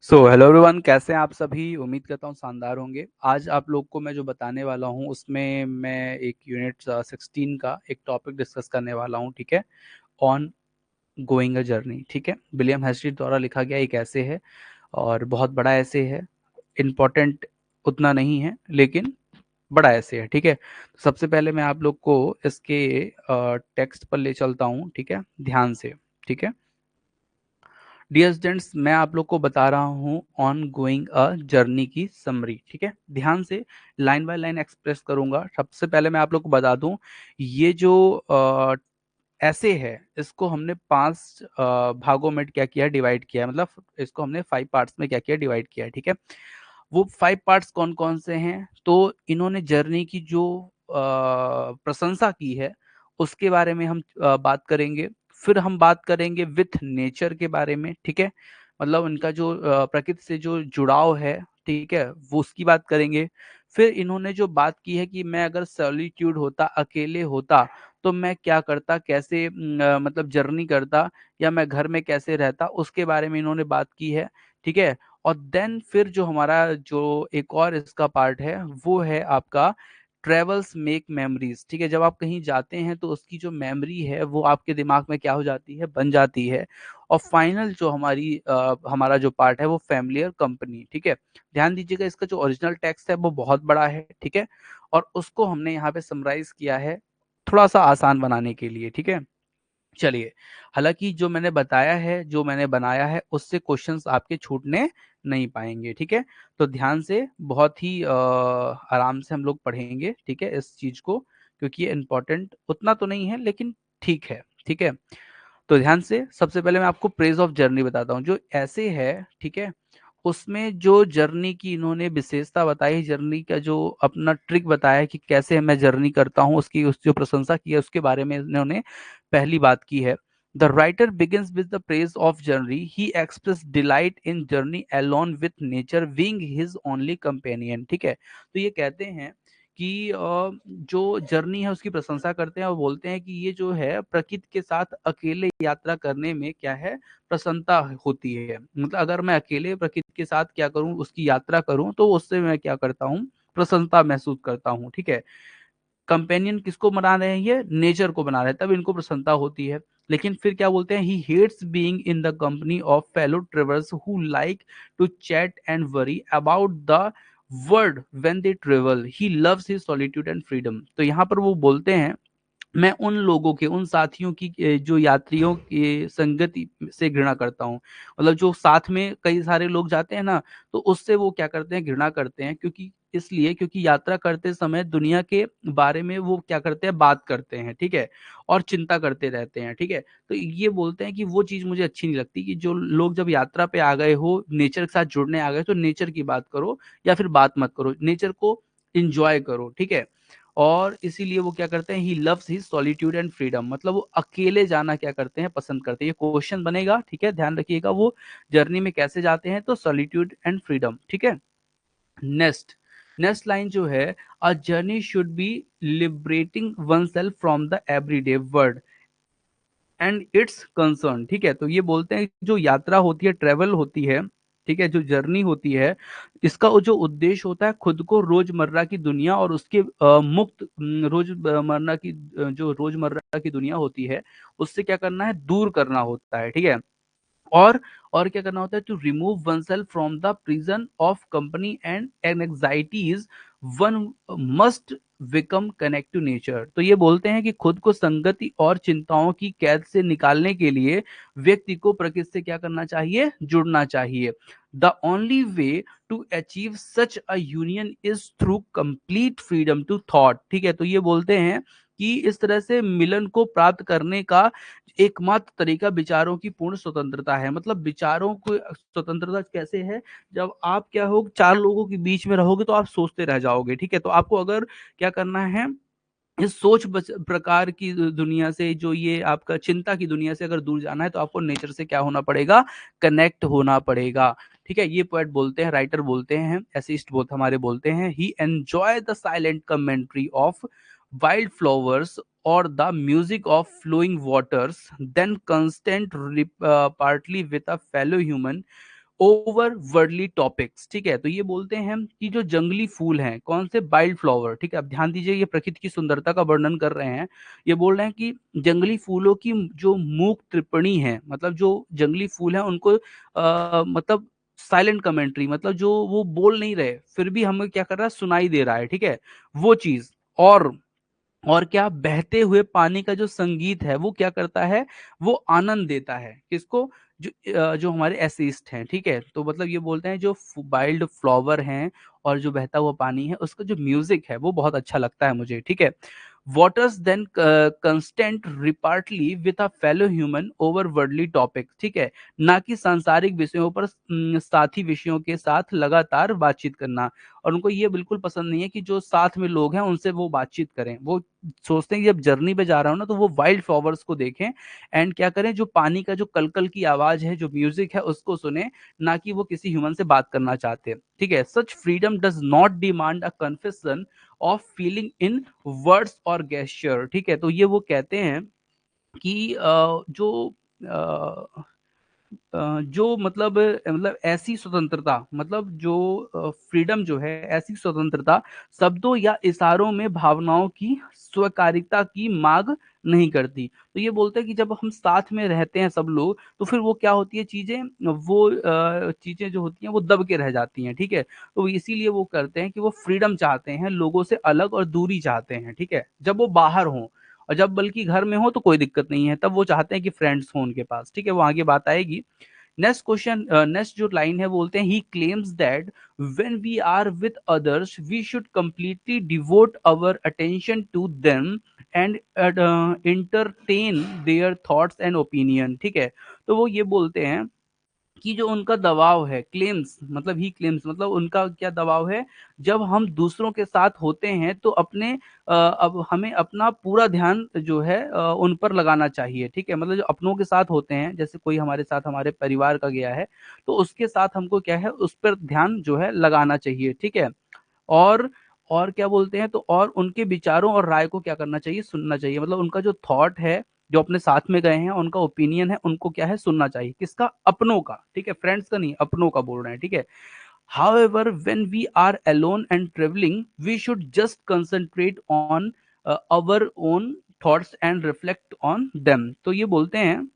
Hello everyone, कैसे हैं आप सभी। उम्मीद करता हूँ शानदार होंगे। आज आप लोग को मैं जो बताने वाला हूँ उसमें मैं एक यूनिट 16 का एक टॉपिक डिस्कस करने वाला हूँ। ठीक है, ऑन गोइंग अ जर्नी। ठीक है, विलियम हेस्टी द्वारा लिखा गया एक ऐसे है और बहुत बड़ा ऐसे है। इम्पोर्टेंट उतना नहीं है लेकिन बड़ा ऐसे है। ठीक है, तो सबसे पहले मैं आप लोग को इसके टेक्स्ट पर ले चलता हूँ। ठीक है, ध्यान से। ठीक है डियर स्टूडेंट्स, मैं आप लोग को बता रहा हूँ ऑन गोइंग अ जर्नी की समरी। ठीक है, ध्यान से लाइन बाय लाइन एक्सप्रेस करूंगा। सबसे पहले मैं आप लोग को बता दूं, ये जो ऐसे है इसको हमने 5 भागों में क्या किया, डिवाइड किया है। मतलब इसको हमने 5 पार्ट्स में क्या किया, डिवाइड किया है। ठीक है, वो 5 पार्ट्स कौन कौन से हैं? तो इन्होंने जर्नी की जो प्रशंसा की है उसके बारे में हम बात करेंगे। फिर हम बात करेंगे विथ नेचर के बारे में। ठीक है, मतलब उनका जो प्रकृति से जो जुड़ाव है, ठीक है, वो उसकी बात करेंगे। फिर इन्होंने जो बात की है कि मैं अगर सॉलिट्यूड होता, अकेले होता, तो मैं क्या करता, कैसे मतलब जर्नी करता, या मैं घर में कैसे रहता, उसके बारे में इन्होंने बात की है। ठीक है, और देन फिर जो हमारा जो एक और इसका पार्ट है वो है आपका ट्रेवल्स मेक मेमोरीज। ठीक है, जब आप कहीं जाते हैं तो उसकी जो मेमोरी है वो आपके दिमाग में क्या हो जाती है, बन जाती है। और फाइनल जो हमारा जो पार्ट है वो फैमिलियर कंपनी। ठीक है, ध्यान दीजिएगा, इसका जो ओरिजिनल टेक्स्ट है वो बहुत बड़ा है। ठीक है, और उसको हमने यहाँ पे समराइज किया है थोड़ा सा आसान बनाने के लिए। ठीक है, चलिए, हालांकि जो मैंने बताया है, जो मैंने बनाया है, उससे क्वेश्चंस आपके छूटने नहीं पाएंगे। ठीक है, तो ध्यान से बहुत ही आराम से हम लोग पढ़ेंगे। ठीक है, इस चीज को, क्योंकि ये इम्पोर्टेंट उतना तो नहीं है लेकिन ठीक है। ठीक है, तो ध्यान से सबसे पहले मैं आपको प्रेज ऑफ जर्नी बताता हूँ जो ऐसे है। ठीक है, उसमें जो जर्नी की इन्होंने विशेषता बताई, जर्नी का जो अपना ट्रिक बताया है कि कैसे मैं जर्नी करता हूँ, उसकी उस जो प्रशंसा की है उसके बारे में इन्होंने पहली बात की है। The writer begins with the praise of journey, he express delight in journey alone with nature being his only companion. ठीक है, तो ये कहते हैं कि जो जर्नी है उसकी प्रशंसा करते हैं और बोलते हैं कि ये जो है प्रकृति के साथ अकेले यात्रा करने में क्या है, प्रसन्नता होती है। मतलब अगर मैं अकेले प्रकृति के साथ क्या करूं, उसकी यात्रा करूं, तो उससे मैं क्या करता हूं, प्रसन्नता महसूस करता हूं। ठीक है, कंपेनियन किसको बना रहे हैं, ये नेचर को बना रहे हैं, तब इनको प्रसन्नता होती है। लेकिन फिर क्या बोलते हैं, he hates being in the company of fellow travellers who like to chat and worry about the world when they travel, he loves his solitude and freedom. तो यहाँ पर वो बोलते हैं, मैं उन लोगों के, उन साथियों की जो यात्रियों की संगति से घृणा करता हूँ। मतलब जो साथ में कई सारे लोग जाते हैं ना, तो उससे वो क्या करते हैं, घृणा करते हैं। क्योंकि इसलिए क्योंकि यात्रा करते समय दुनिया के बारे में वो क्या करते हैं, बात करते हैं। ठीक है, और चिंता करते रहते हैं। ठीक है, तो ये बोलते हैं कि वो चीज़ मुझे अच्छी नहीं लगती कि जो लोग जब यात्रा पे आ गए हो, नेचर के साथ जुड़ने आ गए, तो नेचर की बात करो या फिर बात मत करो, नेचर को इंजॉय करो। ठीक है, और इसीलिए वो क्या करते हैं, ही loves his solitude and freedom, मतलब वो अकेले जाना क्या करते हैं, पसंद करते हैं। ये क्वेश्चन बनेगा। ठीक है, ध्यान रखिएगा, वो जर्नी में कैसे जाते हैं, तो सॉलिट्यूड एंड फ्रीडम। ठीक है, नेक्स्ट नेक्स्ट लाइन जो है, a journey should be liberating one self from the everyday world and it's concern. ठीक है, तो ये बोलते हैं जो यात्रा होती है, ट्रेवल होती है, ठीक है, जो जर्नी होती है, इसका वो जो उद्देश्य होता है, खुद को रोजमर्रा की दुनिया और उसके मुक्त रोजमर्रा की जो रोजमर्रा की दुनिया होती है उससे क्या करना है, दूर करना होता है। ठीक है, और और क्या करना होता है, to remove oneself from the prison of company and anxieties, one must become connect to nature. तो ये बोलते हैं कि खुद को संगति और चिंताओं की कैद से निकालने के लिए व्यक्ति को प्रकृति से क्या करना चाहिए, जुड़ना चाहिए। The only way to achieve such a union is through complete freedom to thought. ठीक है, तो ये बोलते हैं कि इस तरह से मिलन को प्राप्त करने का एकमात्र तरीका विचारों की पूर्ण स्वतंत्रता है। मतलब विचारों को स्वतंत्रता कैसे है, जब आप क्या हो, चार लोगों के बीच में रहोगे तो आप सोचते रह जाओगे। ठीक है, तो आपको अगर क्या करना है, इस प्रकार की दुनिया से, जो ये आपका चिंता की दुनिया से अगर दूर जाना है, तो आपको नेचर से क्या होना पड़ेगा, कनेक्ट होना पड़ेगा। ठीक है, ये पोएट बोलते हैं, राइटर बोलते हैं, एसिस्ट बोलते हमारे बोलते हैं, he enjoy the silent commentary of wild flowers or the music of flowing waters, then constant partly with a fellow human over worldly topics. ठीक है, तो ये बोलते हैं हम कि जो जंगली फूल हैं, कौन से, वाइल्ड फ्लावर। ठीक है, अब ध्यान दीजिए, ये प्रकृति की सुंदरता का वर्णन कर रहे हैं। ये बोल रहे हैं कि जंगली फूलों की जो मूक टिप्पणी है, मतलब जो जंगली फूल हैं उनको मतलब साइलेंट कमेंट्री, मतलब जो वो बोल नहीं रहे फिर भी हमें क्या कर रहा है, सुनाई दे रहा है। ठीक है, वो चीज। और और क्या, बहते हुए पानी का जो संगीत है वो क्या करता है, वो आनंद देता है किसको, जो हमारे एसिस्ट हैं। ठीक है, तो मतलब ये बोलते हैं जो वाइल्ड फ्लावर हैं और जो बहता हुआ पानी है उसका जो म्यूजिक है वो बहुत अच्छा लगता है मुझे। ठीक है, waters then constant repartly with a fellow human over worldly topics। ठीक है, ना कि सांसारिक विषयों पर साथी विषयों के साथ लगातार बातचीत करना। और उनको ये बिल्कुल पसंद नहीं है कि जो साथ में लोग हैं उनसे वो बातचीत करें। वो सोचते हैं कि जब जर्नी पे जा रहा हूं ना तो वो वाइल्ड फ्लावर्स को देखें एंड क्या करें, जो पानी का जो कलकल की आवाज है, जो म्यूजिक है उसको सुने, ना कि वो किसी ह्यूमन से बात करना चाहते। ठीक है, such freedom does not demand a confession of feeling in words और गेस्चर। ठीक है, तो ये वो कहते हैं कि जो मतलब ऐसी स्वतंत्रता, मतलब जो फ्रीडम जो है, ऐसी स्वतंत्रता शब्दों या इशारों में भावनाओं की स्वीकारिता की मांग नहीं करती। तो ये बोलते हैं कि जब हम साथ में रहते हैं सब लोग, तो फिर वो क्या होती है चीजें, वो चीजें जो होती हैं वो दब के रह जाती हैं। ठीक है, तो इसीलिए वो करते हैं कि वो फ्रीडम चाहते हैं, लोगों से अलग और दूरी चाहते हैं। ठीक है, जब वो बाहर हों, और जब बल्कि घर में हो तो कोई दिक्कत नहीं है, तब वो चाहते हैं कि फ्रेंड्स हो उनके पास। ठीक है, वो आगे बात आएगी। नेक्स्ट क्वेश्चन, नेक्स्ट जो लाइन है बोलते हैं, he claims that when we are with others we should completely devote our attention to them and entertain their thoughts and opinion. ठीक है, तो वो ये बोलते हैं कि जो उनका दबाव है, क्लेम्स मतलब ही क्लेम्स मतलब उनका क्या दबाव है, जब हम दूसरों के साथ होते हैं तो अपने अब हमें अपना पूरा ध्यान जो है उन पर लगाना चाहिए। ठीक है, मतलब जो अपनों के साथ होते हैं, जैसे कोई हमारे साथ हमारे परिवार का गया है तो उसके साथ हमको क्या है, उस पर ध्यान जो है लगाना चाहिए। ठीक है, और और क्या बोलते हैं, तो और उनके विचारों और राय को क्या करना चाहिए, सुनना चाहिए। मतलब उनका जो थॉट है, जो अपने साथ में गए हैं, उनका ओपिनियन है, उनको क्या है, सुनना चाहिए। किसका, अपनों का। ठीक है, फ्रेंड्स का नहीं, अपनों का बोल रहे हैं। ठीक है, however when we are alone and traveling we should just concentrate on our own thoughts and reflect on them। तो ये बोलते हैं,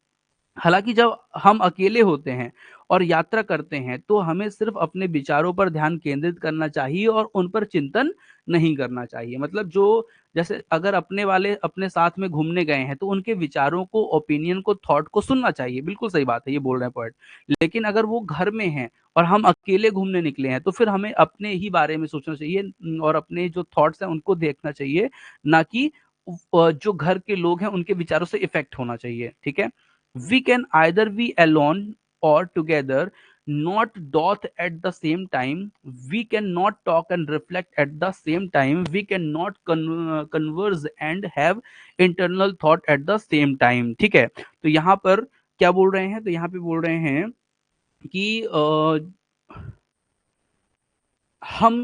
हालांकि जब हम अकेले होते हैं और यात्रा करते हैं तो हमें सिर्फ अपने विचारों पर ध्यान केंद्रित करना चाहिए और उन पर चिंतन नहीं करना चाहिए। मतलब जो, जैसे अगर अपने वाले अपने साथ में घूमने गए हैं तो उनके विचारों को, ओपिनियन को, थॉट को सुनना चाहिए, बिल्कुल सही बात है, ये बोल रहे हैं पॉइंट। लेकिन अगर वो घर में हैं और हम अकेले घूमने निकले हैं तो फिर हमें अपने ही बारे में सोचना चाहिए और अपने जो थॉट्स हैं उनको देखना चाहिए, ना कि जो घर के लोग हैं उनके विचारों से इफेक्ट होना चाहिए। ठीक है, we can either be alone or together, not doth at the same time, we cannot talk and reflect at the same time, we cannot converse and have internal thought at the same time। ठीक है, तो यहाँ पर क्या बोल रहे हैं, तो यहाँ पे बोल रहे हैं कि हम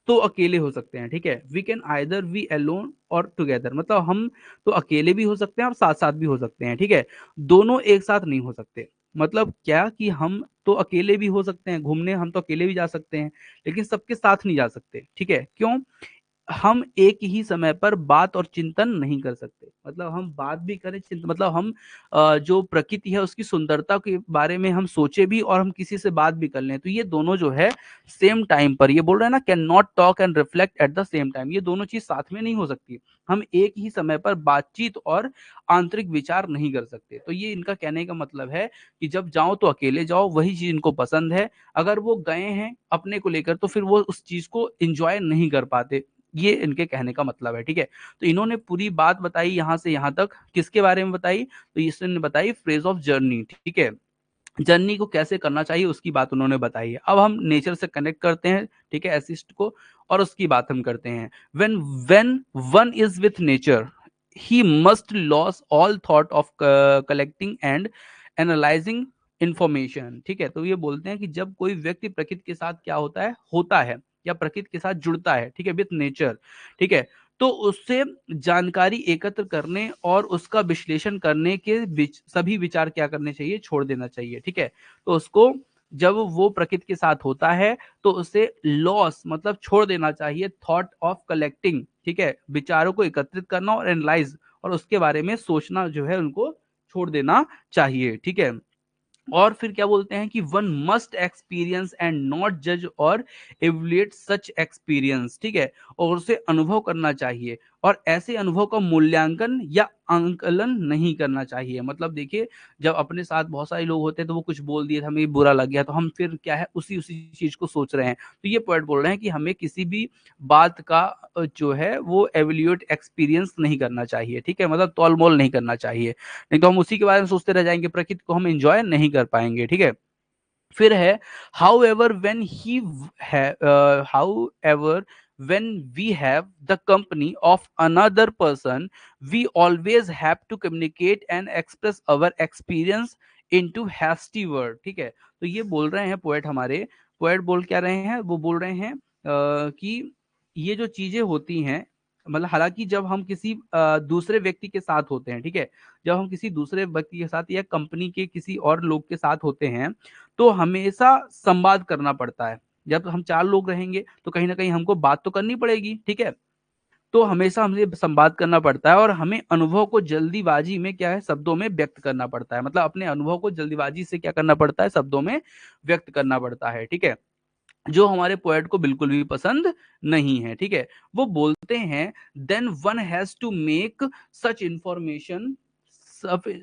तो अकेले हो सकते हैं। ठीक है, we can either be alone और टुगेदर, मतलब हम तो अकेले भी हो सकते हैं और साथ साथ भी हो सकते हैं। ठीक है, दोनों एक साथ नहीं हो सकते। मतलब क्या कि हम तो अकेले भी हो सकते हैं, घूमने हम तो अकेले भी जा सकते हैं, लेकिन सबके साथ नहीं जा सकते। ठीक है, क्यों, हम एक ही समय पर बात और चिंतन नहीं कर सकते। मतलब हम बात भी करें, चिंतन मतलब हम जो प्रकृति है उसकी सुंदरता के बारे में हम सोचे भी और हम किसी से बात भी कर लें, तो ये दोनों जो है सेम टाइम पर, ये बोल रहे हैं ना, can not talk and reflect eight the same time, ये दोनों चीज साथ में नहीं हो सकती। हम एक ही समय पर बातचीत और आंतरिक विचार नहीं कर सकते। तो ये इनका कहने का मतलब है कि जब जाओ तो अकेले जाओ, वही चीज इनको पसंद है। अगर वो गए हैं अपने को लेकर तो फिर वो उस चीज को एंजॉय नहीं कर पाते। ये इनके कहने का मतलब है। ठीक है, तो इन्होंने पूरी बात बताई यहां से यहां तक, किसके बारे में बताई, तो इसने बताई फ्रेज ऑफ जर्नी। ठीक है, जर्नी को कैसे करना चाहिए उसकी बात उन्होंने बताई है। अब हम नेचर से कनेक्ट करते हैं, ठीक है, एसिस्ट को, और उसकी बात हम करते हैं। When when one is with nature he must loss all thought of collecting and analysing information. ठीक है, तो ये बोलते हैं कि जब कोई व्यक्ति प्रकृति के साथ क्या होता है या प्रकृति के साथ जुड़ता है, ठीक है, विथ नेचर, ठीक है, तो उससे जानकारी एकत्र करने और उसका विश्लेषण करने के सभी विचार क्या करने चाहिए, छोड़ देना चाहिए। ठीक है, तो उसको जब वो प्रकृति के साथ होता है तो उसे लॉस मतलब छोड़ देना चाहिए थॉट ऑफ कलेक्टिंग, ठीक है, विचारों को एकत्रित करना और एनालाइज और उसके बारे में सोचना जो है उनको छोड़ देना चाहिए, ठीक है। और फिर क्या बोलते हैं कि one must experience and not जज और एवल्यूएट सच एक्सपीरियंस, ठीक है, और उसे अनुभव करना चाहिए और ऐसे अनुभव का मूल्यांकन या आंकलन नहीं करना चाहिए। मतलब देखिए, जब अपने साथ बहुत सारे लोग होते हैं तो वो कुछ बोल दिए, हमें बुरा लग गया, तो हम फिर क्या है उसी उसी चीज को सोच रहे हैं। तो ये पॉइंट बोल रहे हैं कि हमें किसी भी बात का जो है वो एवल्यूएट एक्सपीरियंस नहीं करना चाहिए, ठीक है, मतलब तौल मोल नहीं करना चाहिए, नहीं तो हम उसी के बारे में सोचते रह जाएंगे, प्रकृति को हम एंजॉय नहीं कर पाएंगे, ठीक है। फिर है how ever when he how ever when we have the company of another person we always have to communicate and express our experience into hasty word, ठीक है। तो ये बोल रहे हैं पोएट, हमारे पोएट बोल क्या रहे हैं, वो बोल रहे हैं कि ये जो चीजें होती हैं, मतलब हालांकि जब हम किसी दूसरे व्यक्ति के साथ होते हैं, ठीक है, जब हम किसी दूसरे व्यक्ति के साथ या कंपनी के किसी और लोग के साथ होते हैं तो हमेशा संवाद करना पड़ता है। जब हम 4 लोग रहेंगे तो कहीं न कहीं हमको बात तो करनी पड़ेगी, ठीक है? तो हमेशा हमें संवाद करना पड़ता है और हमें अनुभव को जल्दीबाजी में क्या है, शब्दों में व्यक्त करना पड़ता है। मतलब अपने अनुभव को जल्दीबाजी से क्या करना पड़ता है, शब्दों में व्यक्त करना पड़ता है, ठीक है? जो हमारे पोएट को बिल्कुल भी पसंद नहीं है, ठीक है? वो बोलते हैं then one has to make such information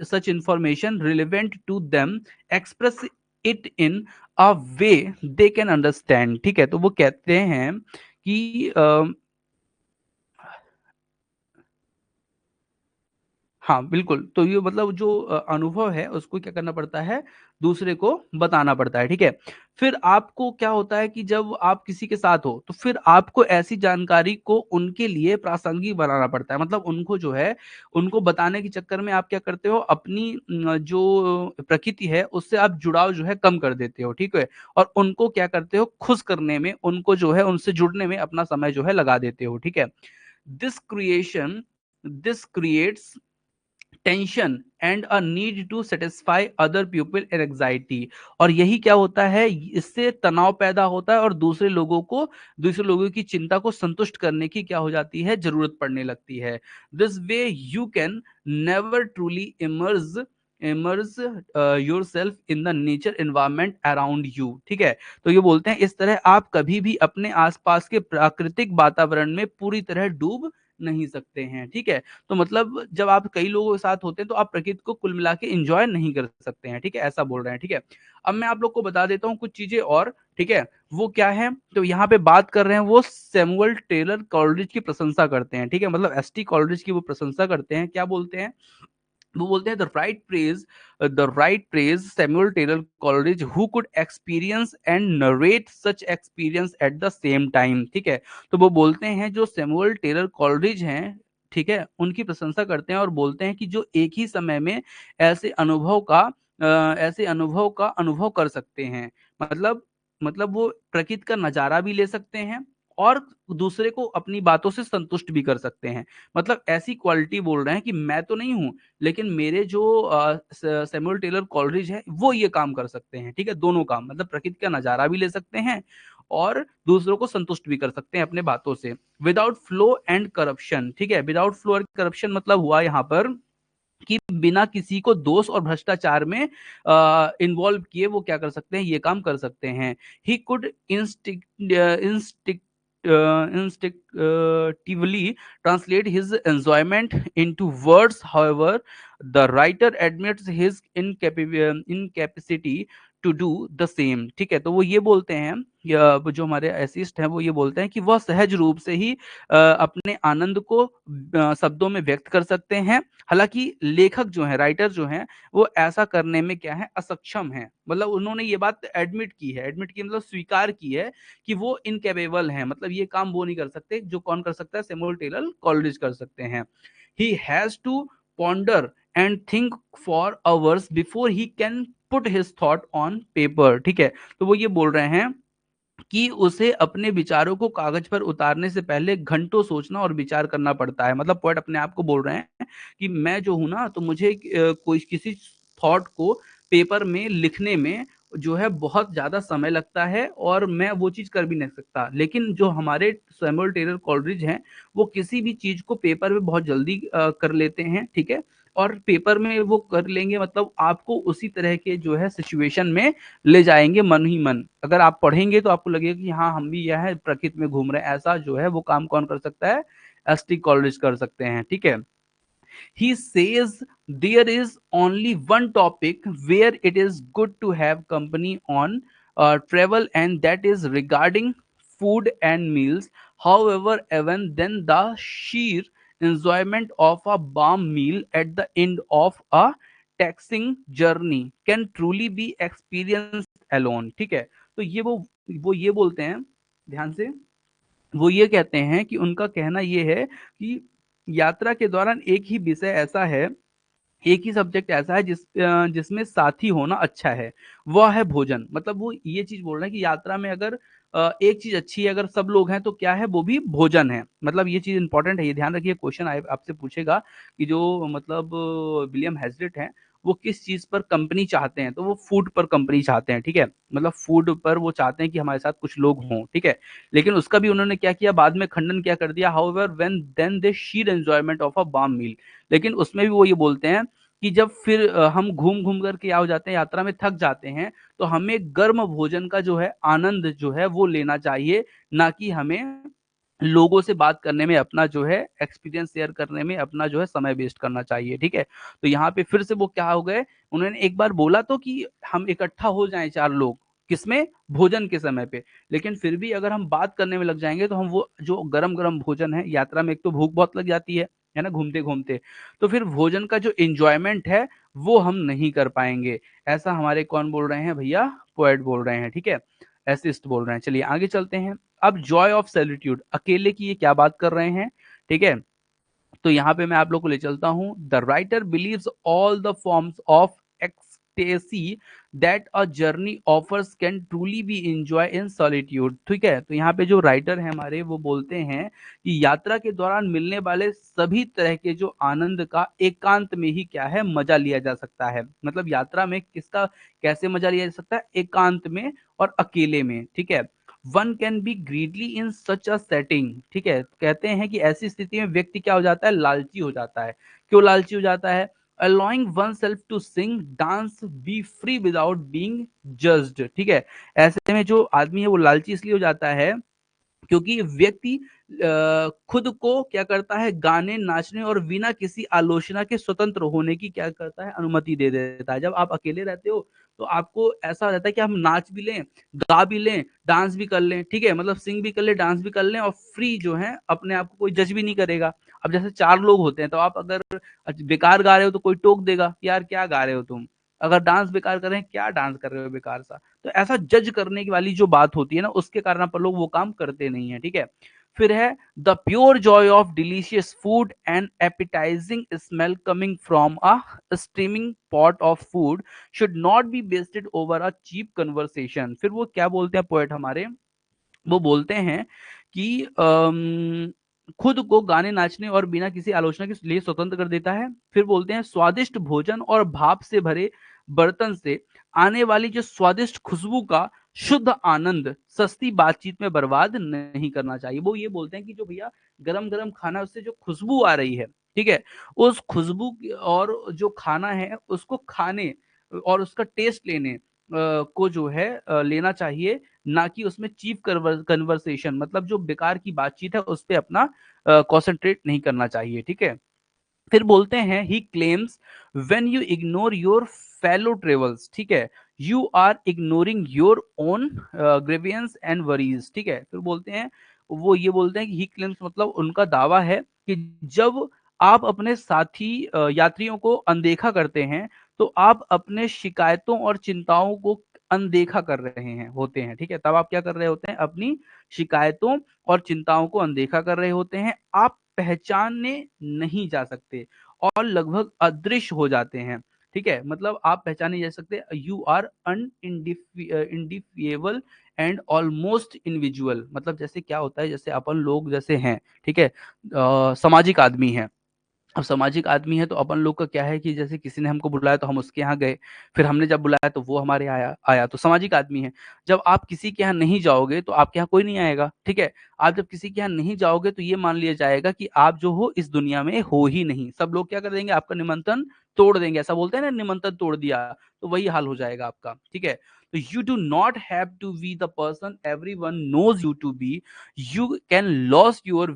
such information relevant to them, express it in a way they can understand, ठीक है। तो वो कहते हैं कि हाँ, बिल्कुल। तो ये मतलब जो अनुभव है उसको क्या करना पड़ता है, दूसरे को बताना पड़ता है, ठीक है? फिर आपको क्या होता है कि जब आप किसी के साथ हो, तो फिर आपको ऐसी जानकारी को उनके लिए प्रासंगिक बनाना पड़ता है। मतलब उनको जो है, उनको बताने के चक्कर में आप क्या करते हो, अपनी जो प्रकृति है उससे आप जुड़ाव जो है कम कर देते हो, ठीक है? और उनको क्या करते हो, खुश करने में, उनको जो है उनसे जुड़ने में अपना समय जो है लगा देते हो, ठीक है? This creation this creates tension and a need to satisfy other people and anxiety, और यही क्या होता है, इससे तनाव पैदा होता है और दूसरे लोगों की चिंता को संतुष्ट करने की क्या हो जाती है, जरूरत पड़ने लगती है। This way you can never truly emerge your self in the nature environment around you, ठीक है। तो ये बोलते हैं इस तरह आप कभी भी अपने आसपास के प्राकृतिक वातावरण में पूरी तरह डूब नहीं सकते हैं, ठीक है। तो मतलब जब आप कई लोगों के साथ होते हैं तो आप प्रकृति को कुल मिला के एंजॉय नहीं कर सकते हैं, ठीक है, ऐसा बोल रहे हैं, ठीक है। अब मैं आप लोग को बता देता हूँ कुछ चीजें और, ठीक है, वो क्या है, तो यहाँ पे बात कर रहे हैं, वो सैमुअल टेलर कॉलरिज की प्रशंसा करते हैं, ठीक है, मतलब एसटी कॉलरिज की वो प्रशंसा करते हैं, क्या बोलते हैं, वो बोलते हैं the writer praise Samuel Taylor Coleridge who could experience and narrate such experience at the same time, ठीक है। तो वो बोलते हैं जो सैमुअल टेलर कॉलरिज हैं, ठीक है, उनकी प्रशंसा करते हैं और बोलते हैं कि जो एक ही समय में ऐसे अनुभव का अनुभव कर सकते हैं। मतलब मतलब वो प्रकृति का नजारा भी ले सकते हैं और दूसरे को अपनी बातों से संतुष्ट भी कर सकते हैं। मतलब ऐसी क्वालिटी बोल रहे हैं कि मैं तो नहीं हूं, लेकिन मेरे जो सैमुअल टेलर कॉलरिज है वो ये काम कर सकते हैं, ठीक है, दोनों काम, मतलब प्रकृति का नजारा भी ले सकते हैं और दूसरों को संतुष्ट भी कर सकते हैं अपने बातों से, विदाउट फ्लो एंड करप्शन, ठीक है। विदाउट फ्लो और करप्शन मतलब हुआ यहाँ पर कि बिना किसी को दोष और भ्रष्टाचार में इन्वॉल्व किए वो क्या कर सकते हैं, ये काम कर सकते हैं। He could instinctively translate his enjoyment into words. However, the writer admits his incapacity to do the same, ठीक है। तो वो ये बोलते हैं, या जो हमारे एसिस्ट हैं वो ये बोलते हैं कि वह सहज रूप से ही अपने आनंद को शब्दों में व्यक्त कर सकते हैं। हालांकि लेखक जो है, राइटर जो हैं, वो ऐसा करने में क्या है, असक्षम है। मतलब उन्होंने ये बात एडमिट की मतलब स्वीकार की है कि वो इनकेपेबल हैं, मतलब ये काम वो नहीं कर सकते, जो कौन कर सकता है, सैमुअल टेलर कॉलरिज कर सकते हैं। He has to ponder and think for hours before he can put his thought on paper, ठीक है। तो वो ये बोल रहे हैं कि उसे अपने विचारों को कागज पर उतारने से पहले घंटों सोचना और विचार करना पड़ता है। मतलब पोएट अपने आप को बोल रहे हैं कि मैं जो हूं ना, तो मुझे कोई किसी थॉट को पेपर में लिखने में जो है बहुत ज़्यादा समय लगता है और मैं वो चीज़ कर भी नहीं सकता। लेकिन जो हमारे सैमुअल टेलर कोलरिज हैं, वो किसी भी चीज़ को पेपर में बहुत जल्दी कर लेते हैं, ठीक है? और पेपर में वो कर लेंगे, मतलब आपको उसी तरह के जो है सिचुएशन में ले जाएँगे मन ही मन। अगर आप पढ़ेंगे तो आपको लगेगा कि हाँ, हम भी यह है प्रकृति में घूम रहे हैं। ऐसा जो है वो काम कौन कर सकता है? एसटी कोलरिज कर सकते हैं, ठीक है? He says there is only one topic where it is good to have company on travel, and that is regarding food and meals. However, even then, the sheer enjoyment of a warm meal at the end of a taxing journey can truly be experienced alone. ठीक है, तो ये वो ये बोलते हैं, ध्यान से, वो ये कहते हैं कि उनका कहना ये है कि यात्रा के दौरान एक ही विषय ऐसा है, एक ही सब्जेक्ट ऐसा है जिसमें साथी होना अच्छा है, वह है भोजन। मतलब वो ये चीज़ बोल रहे हैं कि यात्रा में अगर एक चीज़ अच्छी है, अगर सब लोग हैं तो क्या है, वो भी भोजन है। मतलब ये चीज़ इंपॉर्टेंट है, ये ध्यान रखिए। क्वेश्चन आए आपसे पूछेगा कि जो मतलब विलियम हेजलिट हैं, वो किस चीज़ पर कंपनी चाहते हैं, तो वो फूड पर कंपनी चाहते हैं, ठीक है? मतलब फूड पर वो चाहते हैं कि हमारे साथ कुछ लोग हों, ठीक है? लेकिन उसका भी उन्होंने क्या किया, बाद में खंडन क्या कर दिया, however when then they share enjoyment of a warm meal. लेकिन उसमें भी वो ये बोलते हैं कि जब फिर हम घूम-घूम कर के क्या हो जाते हैं, यात्रा में थक जाते हैं, तो हमें गर्म भोजन का जो है आनंद जो है वो लेना चाहिए, ना कि हमें लोगों से बात करने में, अपना जो है एक्सपीरियंस शेयर करने में अपना जो है समय वेस्ट करना चाहिए, ठीक है? तो यहाँ पे फिर से वो क्या हो गए, उन्होंने एक बार बोला तो कि हम इकट्ठा हो जाएँ 4 लोग, किसमें? भोजन के समय पे। लेकिन फिर भी अगर हम बात करने में लग जाएँगे तो हम वो जो गरम-गरम भोजन है, यात्रा में एक तो भूख बहुत लग जाती है ना? घूमते-घूमते। तो फिर भोजन का जो एन्जॉयमेंट है, वो हम नहीं कर पाएँगे। ऐसा हमारे कौन बोल रहे हैं भैया? पोएट बोल रहे हैं, ठीक है? एसिस्ट बोल रहे हैं। चलिए आगे चलते हैं। अब जॉय ऑफ सॉलिट्यूड, अकेले की ये क्या बात कर रहे हैं, ठीक है? तो यहाँ पे मैं आप लोग को ले चलता हूँ। The writer believes all the forms of ecstasy that a journey offers can truly be enjoy in solitude, ठीक है? तो यहाँ पे जो राइटर है हमारे, वो बोलते हैं कि यात्रा के दौरान मिलने वाले सभी तरह के जो आनंद का एकांत में ही क्या है, मजा लिया जा सकता है। मतलब यात्रा में किसका कैसे मजा लिया जा सकता है? एकांत में और अकेले में, ठीक है? One can be greedily in such a setting, ठीक है? कहते हैं कि ऐसी स्थिति में व्यक्ति क्या हो जाता है, लालची हो जाता है। क्यों लालची हो जाता है? Allowing oneself to sing, dance, be free without being judged, ठीक है? ऐसे में जो आदमी है वो लालची इसलिए हो जाता है क्योंकि व्यक्ति खुद को क्या करता है, गाने, नाचने और बिना किसी आलोचना के स्वतंत्र होने की क्या करता है, अनुमति दे देता है। जब आप अकेले रहते हो, तो आपको ऐसा रहता है कि हम नाच भी लें, गा भी लें, डांस भी कर लें, ठीक है? मतलब सिंग भी कर लें, डांस भी कर लें और फ्री जो है, अपने आप को कोई जज भी नहीं करेगा। अब जैसे 4 लोग होते हैं, तो आप अगर बेकार गा रहे हो, तो कोई टोक देगा, कि यार क्या गा रहे हो तुम? अगर डांस बेकार कर रहे हैं, क्या डांस कर रहे हो बेकार सा? तो ऐसा जज करने की वाली जो बात होती है ना, उसके कारण पर लोग वो काम करते नहीं है, ठीक है? फिर है the pure joy of delicious food and appetising smell coming from a steaming pot of food should not be wasted over a cheap conversation. फिर वो क्या बोलते हैं पोएट हमारे, वो बोलते हैं कि खुद को गाने, नाचने और बिना किसी आलोचना के लिए स्वतंत्र कर देता है। फिर बोलते हैं स्वादिष्ट भोजन और भाप से भरे बर्तन से आने वाली जो स्वादिष्ट खुशबू का शुद्ध आनंद सस्ती बातचीत में बर्बाद नहीं करना चाहिए। वो ये बोलते हैं कि जो भैया गरम-गरम खाना, उससे जो खुशबू आ रही है, ठीक है? उस खुशबू और जो खाना है, उसको खाने और उसका टेस्ट लेने को जो है लेना चाहिए, ना कि उसमें चीप कन्वर्सेशन, मतलब जो बेकार की बातचीत है उस पे अपना कॉन्सेंट्रेट नहीं करना चाहिए, ठीक है? फिर बोलते हैं he claims when you ignore your fellow travels, ठीक है, you are ignoring your own grievances and worries, ठीक है? फिर बोलते हैं, वो ये बोलते हैं कि ही क्लेम्स, मतलब उनका दावा है कि जब आप अपने साथी यात्रियों को अनदेखा करते हैं, तो आप अपने शिकायतों और चिंताओं को अनदेखा कर रहे हैं होते हैं, ठीक है? तब आप क्या कर रहे होते हैं, अपनी शिकायतों और चिंताओं को अनदेखा कर रहे होते हैं। आप पहचाने नहीं जा सकते और लगभग अदृश्य हो जाते हैं, ठीक है? मतलब आप पहचाने नहीं जा सकते, यू आर अनइडेंटिफिएबल एंड ऑलमोस्ट इनविजुअल। मतलब जैसे क्या होता है, जैसे अपन लोग जैसे हैं, ठीक है? सामाजिक आदमी हैं। अब सामाजिक आदमी है तो अपन लोग का क्या है कि जैसे किसी ने हमको बुलाया तो हम उसके यहाँ गए, फिर हमने जब बुलाया तो वो हमारे आया आया, तो सामाजिक आदमी है। जब आप किसी के यहाँ नहीं जाओगे तो आपके यहाँ कोई नहीं आएगा, ठीक है। आप जब किसी के यहाँ नहीं जाओगे तो ये मान लिया जाएगा कि आप जो हो इस दुनिया में हो ही नहीं। सब लोग क्या कर देंगे, आपका निमंत्रण तोड़ देंगे, ऐसा बोलते हैं ना, निमंत्रण तोड़ दिया, तो वही हाल हो जाएगा आपका, ठीक है। तो you do not have to be the person everyone knows you to be. You can lose your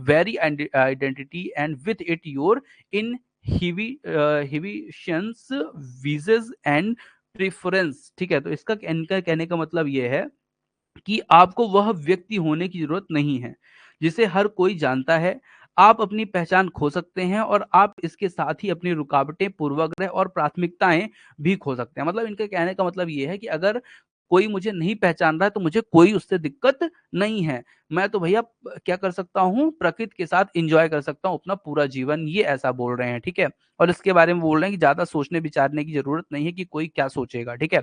very identity, and with it your inhibitions, visas and preference, ठीक है। तो इसका इनका कहने का मतलब ये है कि आपको वह व्यक्ति होने की जरूरत नहीं है जिसे हर कोई जानता है। आप अपनी पहचान खो सकते हैं और आप इसके साथ ही अपनी रुकावटें, पूर्वाग्रह और प्राथमिकताएं भी खो सकते हैं। मतलब इनके कहने का मतलब ये है कि अगर कोई मुझे नहीं पहचान रहा है तो मुझे कोई उससे दिक्कत नहीं है। मैं तो भैया क्या कर सकता हूँ, प्रकृति के साथ एंजॉय कर सकता हूँ अपना पूरा जीवन, ये ऐसा बोल रहे हैं, ठीक है। और इसके बारे में बोल रहे हैं कि ज्यादा सोचने विचारने की जरूरत नहीं है कि कोई क्या सोचेगा, ठीक है।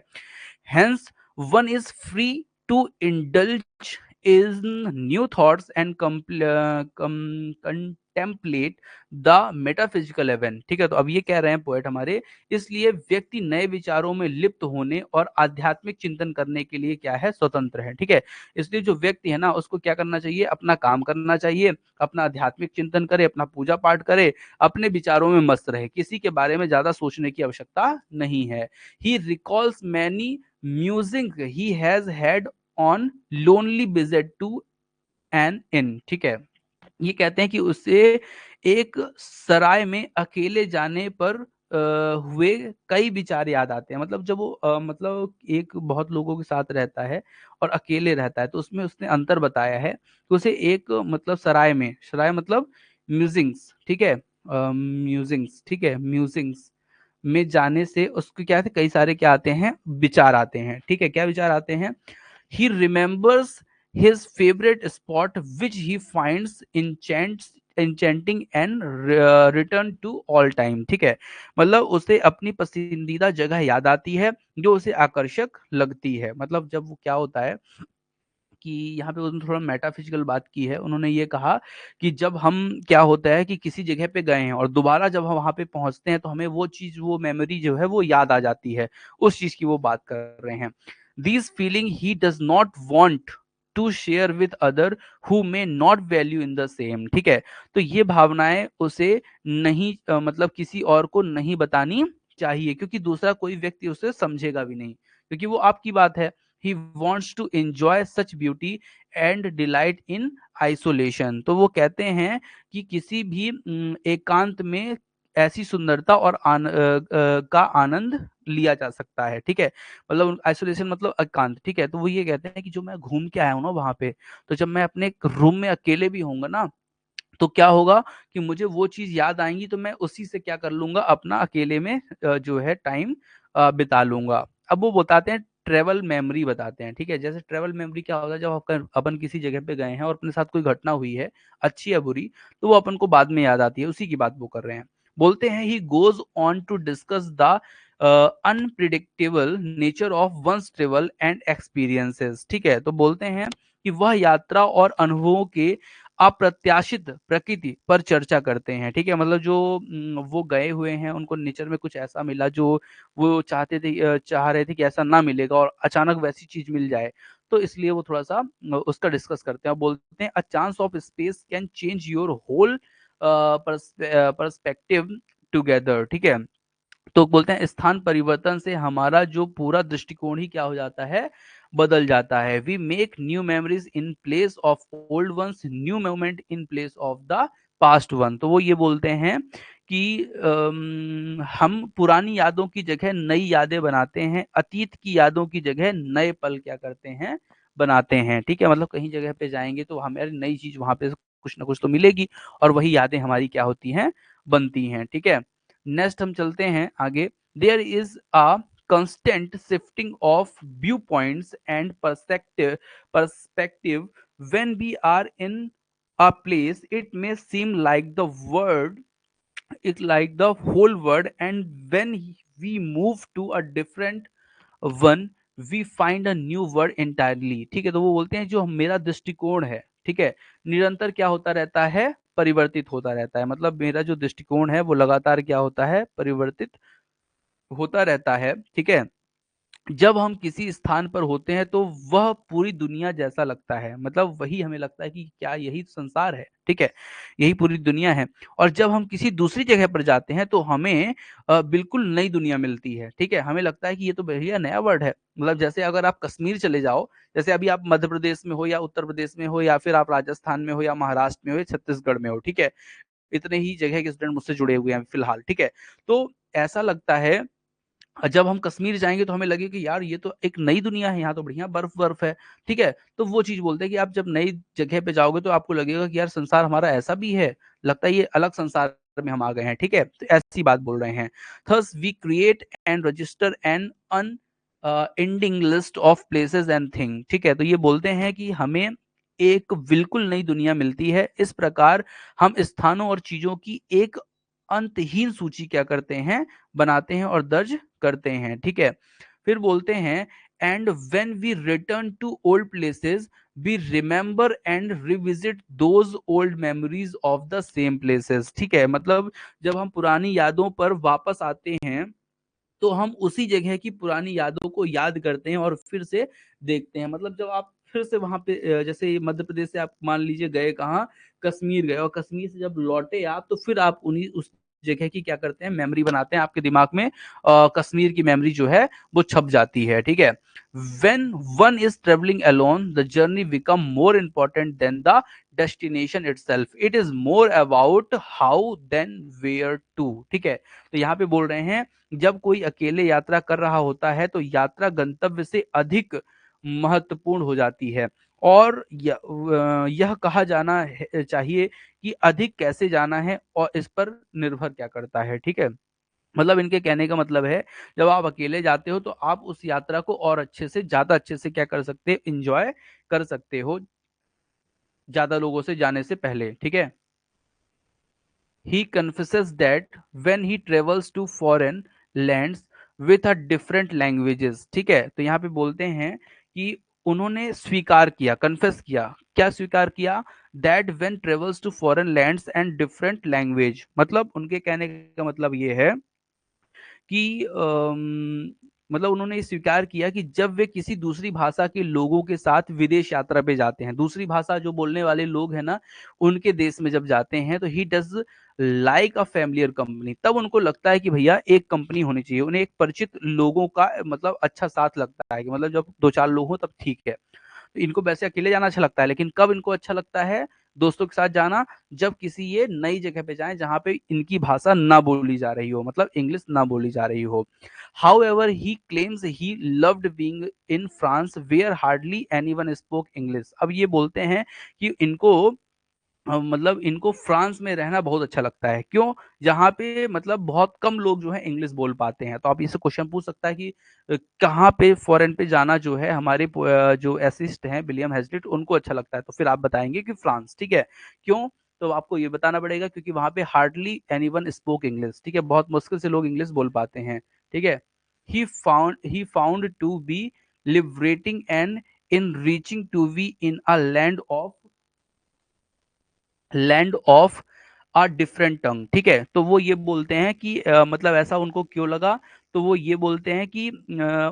Hence, one is free to indulge in new thoughts and contemplate the metaphysical event, ठीक है। तो अब ये कह रहे हैं पोएट हमारे, इसलिए व्यक्ति नए विचारों में लिप्त होने और आध्यात्मिक चिंतन करने के लिए क्या है, स्वतंत्र है, ठीक है। इसलिए जो व्यक्ति है ना, उसको क्या करना चाहिए, अपना काम करना चाहिए, अपना आध्यात्मिक चिंतन करे, अपना पूजा पाठ करे, अपने विचारों में मस्त रहे, किसी के बारे में ज्यादा सोचने की आवश्यकता नहीं है। He recalls many musings he has had on lonely visit to an inn, ठीक है। ये कहते हैं कि उसे एक सराय में अकेले जाने पर हुए कई विचार याद आते हैं। मतलब जब वो मतलब एक बहुत लोगों के साथ रहता है और अकेले रहता है, तो उसमें उसने अंतर बताया है। तो उसे एक मतलब सराय में, सराय मतलब म्यूजिंग्स, ठीक है, म्यूजिंग्स, ठीक है, म्यूजिंग्स में जाने से उसको क्या थे, कई सारे क्या आते हैं, विचार आते हैं, ठीक है। क्या विचार आते हैं, he remembers his favorite spot which he finds enchanting and return to all time, ठीक है। मतलब उसे अपनी पसंदीदा जगह याद आती है जो उसे आकर्षक लगती है। मतलब जब वो क्या होता है कि यहाँ पे उन्होंने थोड़ा मेटाफिजिकल बात की है। उन्होंने ये कहा कि जब हम क्या होता है कि किसी जगह पे गए हैं और दोबारा जब हम वहाँ पे पहुँचते हैं तो हमें वो चीज़, वो मेमोरी जो है वो याद आ जाती है। उस चीज़ की वो बात कर रहे हैं। This feeling he does not want to share with other who may not value in the same, ठीक है। तो ये भावनाएं उसे नहीं मतलब किसी और को नहीं बतानी चाहिए, क्योंकि दूसरा कोई व्यक्ति उसे समझेगा भी नहीं, क्योंकि वो आपकी बात है। He wants to enjoy such beauty and delight in isolation। तो वो कहते हैं कि किसी भी एकांत में ऐसी सुंदरता और का आनंद लिया जा सकता है, ठीक है। मतलब आइसोलेशन मतलब एकांत, ठीक है। तो वो ये कहते हैं कि जो मैं घूम के आया हूँ ना वहां पे, तो जब मैं अपने रूम में अकेले भी होऊंगा ना, तो क्या होगा कि मुझे वो चीज याद आएंगी, तो मैं उसी से क्या कर लूंगा, अपना अकेले में जो है टाइम बिता लूंगा। अब वो बताते हैं ट्रेवल मेमोरी बताते हैं, ठीक है। जैसे ट्रेवल मेमोरी क्या होता है, जब अपन किसी जगह पे गए हैं और अपने साथ कोई घटना हुई है, अच्छी या बुरी, तो वो अपन को बाद में याद आती है, उसी की बात वो कर रहे हैं। बोलते हैं he goes on to discuss the unpredictable nature of one's travel and experiences, ठीक है। तो बोलते हैं कि वह यात्रा और अनुभवों के अप्रत्याशित प्रकृति पर चर्चा करते हैं, ठीक है। मतलब जो वो गए हुए हैं, उनको नेचर में कुछ ऐसा मिला जो वो चाहते थे, चाह रहे थे कि ऐसा ना मिलेगा और अचानक वैसी चीज मिल जाए, तो इसलिए वो थोड़ा सा उसका डिस्कस करते हैं और बोलते हैं a chance of space can change your whole perspective together, ठीक है। तो बोलते हैं स्थान परिवर्तन से हमारा जो पूरा दृष्टिकोण ही क्या हो जाता है, बदल जाता है। We make new memories in place of old ones, new moment in place of the past one. तो वो ये बोलते हैं कि हम पुरानी यादों की जगह नई यादें बनाते हैं, अतीत की यादों की जगह नए पल क्या करते हैं, बनाते हैं, ठीक है। मतलब कहीं जगह पे जाएंगे तो हमें नई चीज वहां पे कुछ ना कुछ तो मिलेगी और वही यादें हमारी क्या होती हैं, बनती हैं, ठीक है। नेक्स्ट हम चलते हैं आगे। There is a constant shifting of viewpoints and perspective when we are in a place it may seem like the world, it like the whole world, and when we move to a different one we find a new word entirely, ठीक है। तो वो बोलते हैं जो मेरा दृष्टिकोण है, ठीक है, निरंतर क्या होता रहता है, परिवर्तित होता रहता है। मतलब मेरा जो दृष्टिकोण है वो लगातार क्या होता है, परिवर्तित होता रहता है, ठीक है। जब हम किसी स्थान पर होते हैं तो वह पूरी दुनिया जैसा लगता है, मतलब वही हमें लगता है कि क्या यही संसार है, ठीक है, यही पूरी दुनिया है। और जब हम किसी दूसरी जगह पर जाते हैं तो हमें बिल्कुल नई दुनिया मिलती है, ठीक है। हमें लगता है कि ये तो भैया नया वर्ड है। मतलब जैसे अगर आप कश्मीर चले जाओ, जैसे अभी आप मध्य प्रदेश में हो या उत्तर प्रदेश में हो या फिर आप राजस्थान में हो या महाराष्ट्र में हो या छत्तीसगढ़ में हो, ठीक है, इतने ही जगह के स्टूडेंट मुझसे जुड़े हुए हैं फिलहाल, ठीक है। तो ऐसा लगता है जब हम कश्मीर जाएँगे तो हमें लगे कि यार ये तो एक नई दुनिया है, यहाँ तो बढ़िया बर्फ-वर्फ है, ठीक है? तो वो चीज़ बोलते हैं कि आप जब नई जगह पे जाओगे तो आपको लगेगा कि यार संसार हमारा ऐसा भी है, लगता है ये अलग संसार में हम आ गए हैं, ठीक है? तो ऐसी बात बोल रहे हैं। Thus we create and register an ending list of places and thing, ठीक है? तो ये बोलते हैं कि हमें एक बिल्कुल नई दुनिया मिलती है। इस प्रकार हम स्थानों और चीज़ों की एक अंतहीन सूची क्या करते हैं, बनाते हैं और दर्ज करते हैं, ठीक है। फिर बोलते हैं and when we return to old places we remember and revisit those old memories of the same places, ठीक है। मतलब जब हम पुरानी यादों पर वापस आते हैं तो हम उसी जगह की पुरानी यादों को याद करते हैं और फिर से देखते हैं। मतलब जब आप फिर से वहां पे जैसे मध्य प्रदेश से आप मान लीजिए गए कहाँ, कश्मीर गए, और कश्मीर से जब लौटे आप तो फिर आप उन्हीं उस जगह की क्या करते हैं, मेमोरी बनाते हैं आपके दिमाग में। कश्मीर की मेमोरी जो है वो छप जाती है, ठीक है। when one is traveling alone the journey become more important than the destination itself, it is more about how than where to, ठीक है। तो यहाँ पे बोल रहे हैं जब कोई अकेले यात्रा कर रहा होता है तो यात्रा गंतव्य से अधिक महत्वपूर्ण हो जाती है, और यह कहा जाना चाहिए कि अधिक कैसे जाना है और इस पर निर्भर क्या करता है, ठीक है। मतलब इनके कहने का मतलब है जब आप अकेले जाते हो तो आप उस यात्रा को और अच्छे से, ज्यादा अच्छे से क्या कर सकते हैं, इंजॉय कर सकते हो ज्यादा लोगों से जाने से पहले, ठीक है। He confesses that when he travels to foreign lands with a different languages, ठीक है। तो यहाँ पे बोलते हैं कि उन्होंने स्वीकार किया, कन्फेस किया, क्या स्वीकार किया, that when travels to foreign lands and different language, मतलब उनके कहने का मतलब ये है कि मतलब उन्होंने ये स्वीकार किया कि जब वे किसी दूसरी भाषा के लोगों के साथ विदेश यात्रा पे जाते हैं, दूसरी भाषा जो बोलने वाले लोग हैं ना, उनके देश में जब जाते हैं तो he does like a familiar company, तब उनको लगता है कि भैया एक कंपनी होनी चाहिए, उन्हें एक परिचित लोगों का मतलब अच्छा साथ लगता है कि मतलब जब दो चार लोग हों तब ठीक है। तो इनको वैसे अकेले जाना अच्छा लगता है, लेकिन कब इनको अच्छा लगता है दोस्तों के साथ जाना, जब किसी ये नई जगह पे जाएं जहां पे इनकी भाषा ना बोली जा रही हो, मतलब इंग्लिश ना बोली जा रही हो। However he claims he loved being in France where hardly anyone spoke English. अब ये बोलते हैं कि इनको मतलब इनको फ्रांस में रहना बहुत अच्छा लगता है, क्यों, जहाँ पे मतलब बहुत कम लोग जो है इंग्लिश बोल पाते हैं। तो आप इससे क्वेश्चन पूछ सकता है कि कहाँ पे फॉरेन पे जाना जो है हमारे जो एसिस्ट हैं विलियम हेजलिट उनको अच्छा लगता है, तो फिर आप बताएंगे कि फ्रांस, ठीक है। क्यों, तो आपको ये बताना पड़ेगा क्योंकि वहां पे हार्डली एनीवन स्पोक इंग्लिश, ठीक है, बहुत मुश्किल से लोग इंग्लिश बोल पाते हैं, ठीक है। He found to be liberating and in reaching to be in a land of a different tongue, ठीक है। तो वो ये बोलते हैं कि मतलब ऐसा उनको क्यों लगा, तो वो ये बोलते हैं कि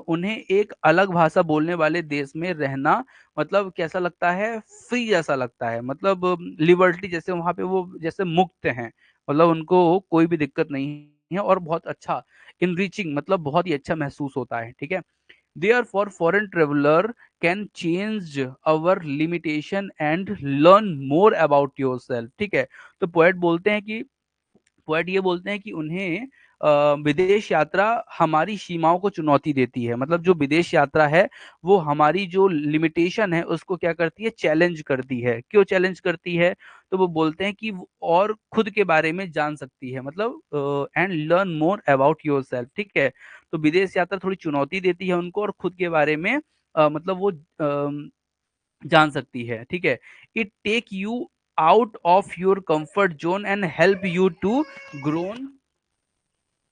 उन्हें एक अलग भाषा बोलने वाले देश में रहना मतलब कैसा लगता है, फ्री जैसा लगता है, मतलब लिबर्टी, जैसे वहां पे वो जैसे मुक्त हैं, मतलब उनको कोई भी दिक्कत नहीं है और बहुत अच्छा इनरीचिंग, मतलब बहुत ही अच्छा महसूस होता है, ठीक है। Therefore, foreign traveler can change our limitation and learn more about yourself, ठीक है। तो पोएट ये बोलते हैं कि उन्हें विदेश यात्रा हमारी सीमाओं को चुनौती देती है, मतलब जो विदेश यात्रा है वो हमारी जो लिमिटेशन है उसको क्या करती है, चैलेंज करती है। क्यों चैलेंज करती है, तो वो बोलते हैं कि और खुद के बारे में जान सकती है, मतलब and learn more about your self, ठीक है। तो विदेश यात्रा थोड़ी चुनौती देती है उनको और खुद के बारे में मतलब वो जान सकती है, ठीक है। It take you out of your comfort zone and help you to grown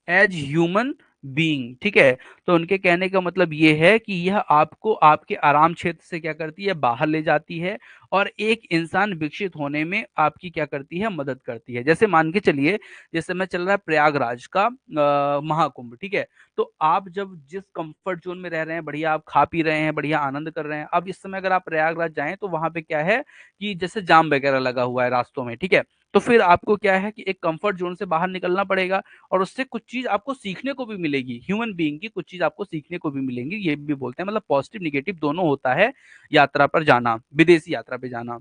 as human being, ठीक है। तो उनके कहने का मतलब ये है कि यह आपको आपके आराम क्षेत्र से क्या करती है, बाहर ले जाती है और एक इंसान विकसित होने में आपकी क्या करती है, मदद करती है। जैसे मान के चलिए, जिस समय चल रहा है प्रयागराज का महाकुंभ, ठीक है। तो आप जब जिस कंफर्ट जोन में रह रहे हैं, बढ़िया आप खा पी रहे हैं, बढ़िया आनंद कर रहे हैं, अब इस समय अगर आप प्रयागराज जाएं तो वहां पे क्या है कि जैसे जाम वगैरह लगा हुआ है रास्तों में, ठीक है। तो फिर आपको क्या है कि एक कंफर्ट जोन से बाहर निकलना पड़ेगा और उससे कुछ चीज आपको सीखने को भी मिलेगी, ह्यूमन बीइंग की कुछ चीज आपको सीखने को भी मिलेंगी, ये भी बोलते हैं। मतलब पॉजिटिव निगेटिव दोनों होता है यात्रा पर जाना, विदेशी यात्रा पे जाना।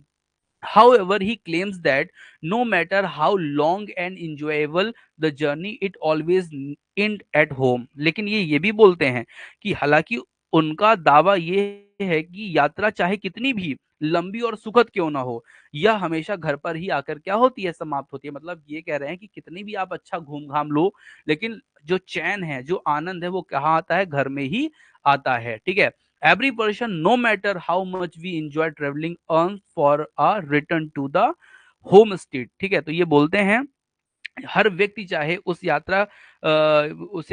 However, he claims that no matter how long and enjoyable the journey, it always end at home. लेकिन ये भी बोलते हैं कि हालांकि उनका दावा ये है कि यात्रा चाहे कितनी भी लंबी और सुखद क्यों ना हो, यह हमेशा घर पर ही आकर क्या होती है, समाप्त होती है। मतलब ये कह रहे हैं कि कितनी भी आप अच्छा घूम घाम लो, लेकिन जो चैन है, जो आनंद है, वो कहाँ आता है, घर में ही आता है, ठीक है। Every person, no matter how much we enjoy traveling, earns for a return to the home state, ठीक है। तो ये बोलते हैं हर व्यक्ति चाहे उसे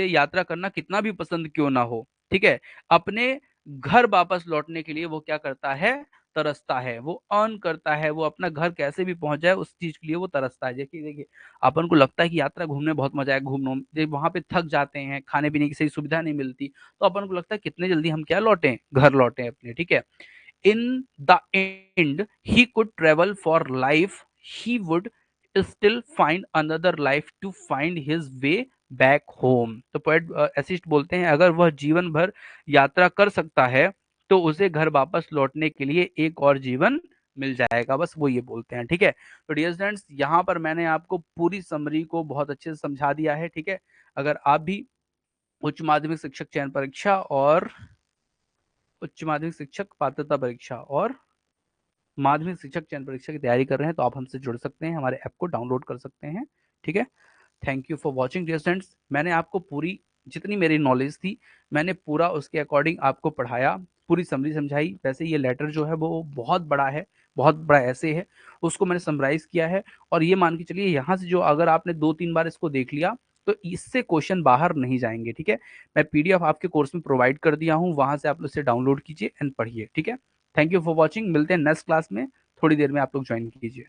यात्रा करना कितना भी पसंद क्यों ना हो, ठीक है, अपने घर वापस लौटने के लिए वो क्या करता है, तरसता है, वो अर्न करता है, वो अपना घर कैसे भी पहुंच जाए उस चीज के लिए वो तरसता है। देखिए देखिए, अपन को लगता है कि यात्रा घूमने बहुत मजा है, घूमने जब वहां पे थक जाते हैं, खाने पीने की सही सुविधा नहीं मिलती, तो अपन को लगता है कितने जल्दी हम क्या लौटें, घर लौटें अपने, ठीक है। In the end, he could travel for life. He would still find another life to find his way back home. तो पोएट एसिस्ट बोलते हैं अगर वह जीवन भर यात्रा कर सकता है तो उसे घर वापस लौटने के लिए एक और जीवन मिल जाएगा, बस वो ये बोलते हैं, ठीक है। तो डियर स्टूडेंट्स, यहाँ पर मैंने आपको पूरी समरी को बहुत अच्छे से समझा दिया है, ठीक है। अगर आप भी उच्च माध्यमिक शिक्षक चयन परीक्षा और उच्च माध्यमिक शिक्षक पात्रता परीक्षा और माध्यमिक शिक्षक चयन परीक्षा की तैयारी कर रहे हैं तो आप हमसे जुड़ सकते हैं, हमारे ऐप को डाउनलोड कर सकते हैं, ठीक है। Thank you for watching dear students. मैंने आपको पूरी जितनी मेरी नॉलेज थी मैंने पूरा उसके अकॉर्डिंग आपको पढ़ाया, पूरी समरी समझाई। वैसे ये लेटर जो है वो बहुत बड़ा है, बहुत बड़ा ऐसे है, उसको मैंने समराइज किया है। और ये मान के चलिए यहाँ से जो अगर आपने 2-3 बार इसको देख लिया तो इससे क्वेश्चन बाहर नहीं जाएंगे, ठीक है। मैं पीडीएफ आपके कोर्स में प्रोवाइड कर दिया हूँ, वहां से आप उसे डाउनलोड कीजिए एंड पढ़िए, ठीक है। थैंक यू फॉर वॉचिंग, मिलते हैं नेक्स्ट क्लास में, थोड़ी देर में आप लोग ज्वाइन कीजिए।